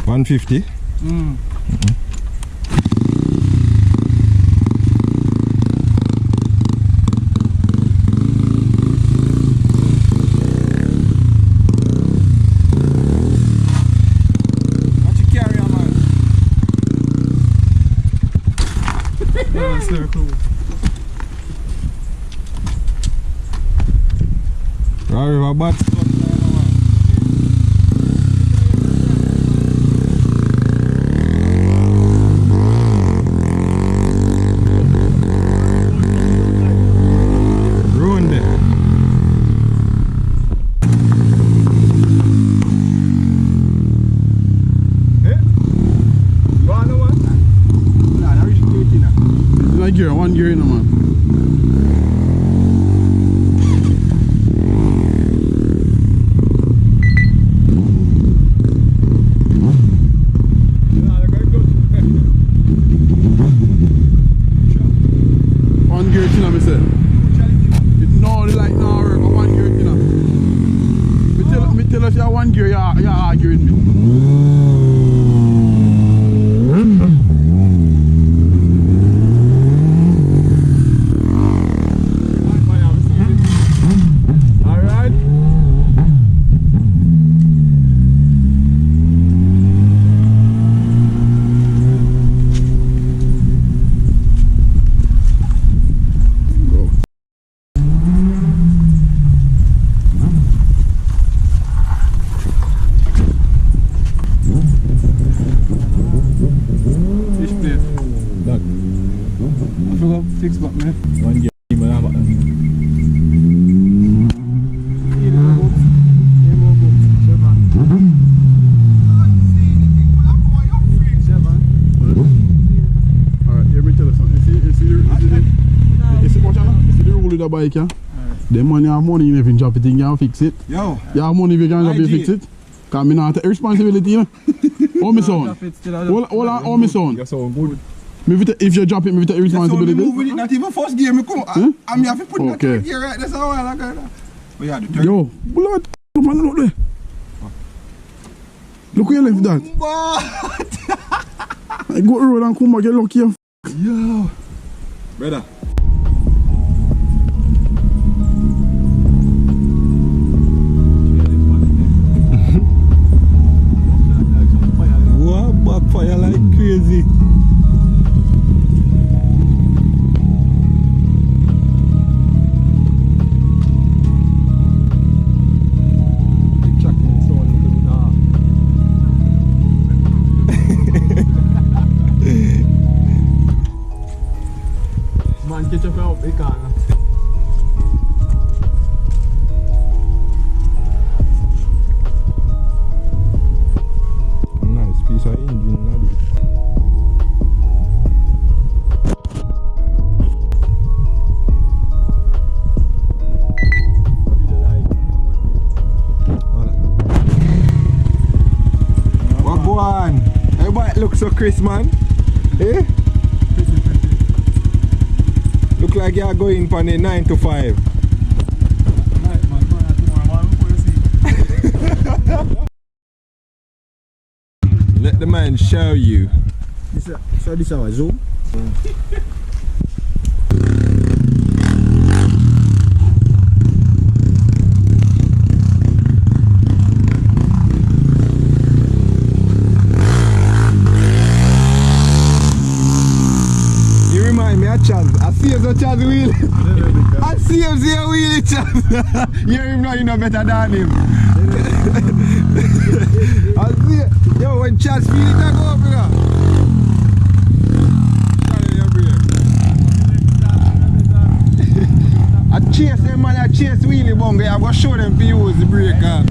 150? Bad stuff. Ruined it. Eh? You want no one? Nah, I reach 18 now. It's like gear, one gear in the man. Fix back, man. One gear, alright, here me tell you something. You see the rule with the bike, yeah? The money have money if you drop it in, you can fix it. Yo. You have money if you can drop it, fix it. Because I not take responsibility, you know? How me sound? Hold on, how me sound? You sound good. If you drop it, me take responsibility. Move with it, not even first gear me come. I have to put it in gear right. That's how I like that. But yeah, the third. Yo, blood, look there. Look where you left that. I go road and come back, get lucky. Yo, brother. Wow, backfire like crazy. Man, catch up out, it can't. Nice piece of engine, not it. What go on? Everybody looks so crisp, man. Eh? Look like you're going from a 9 to 5. Let the man show you. So this is our zoom. Chaz, I see you Chaz wheel. I see him wheel Chaz. Hear him now, you know better than him. I see it. Yo, when Chaz feel it, I go up here. I chase them man, I chase wheelie bunga. I'm going to show them to use the breaker.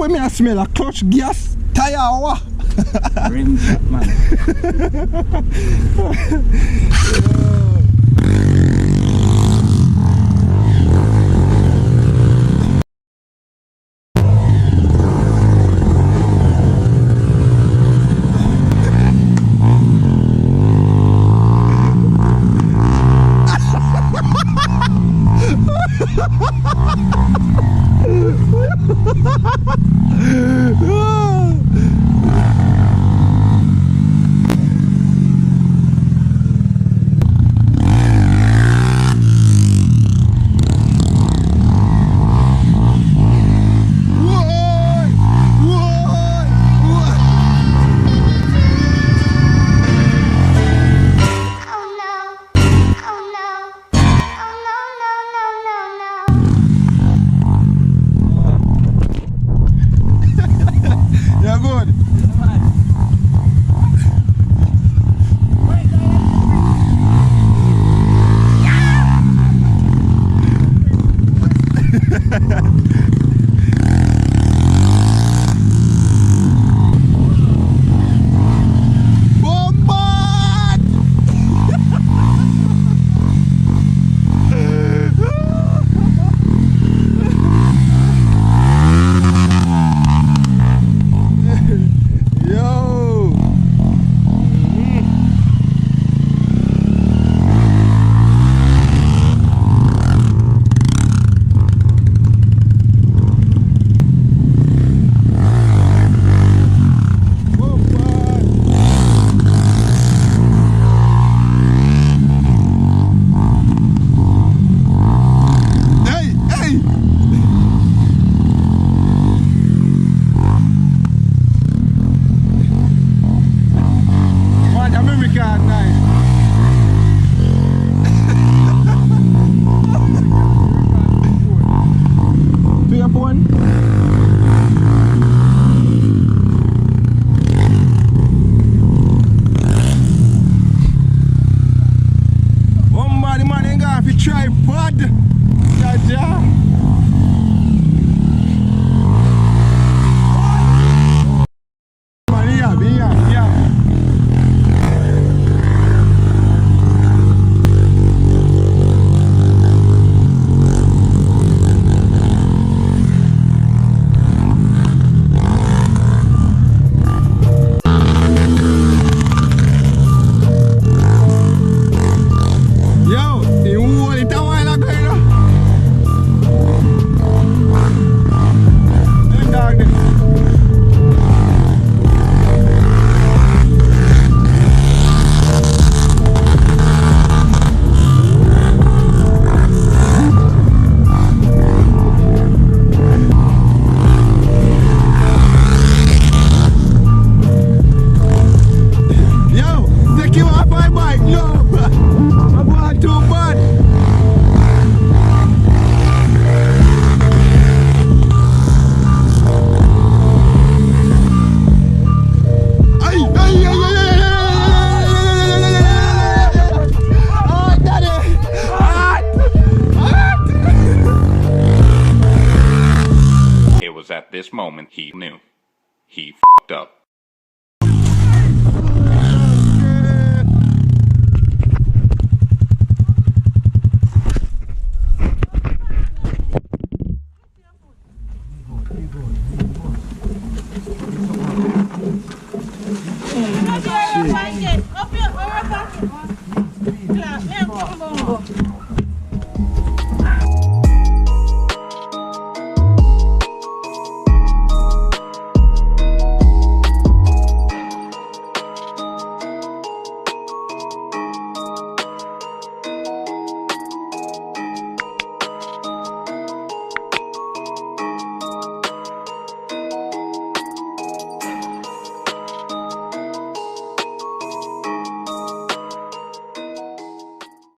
when I smell a clutch gas tire or Rim jack, man. Tripod, Jaja. At this moment, he knew. He f***ed up.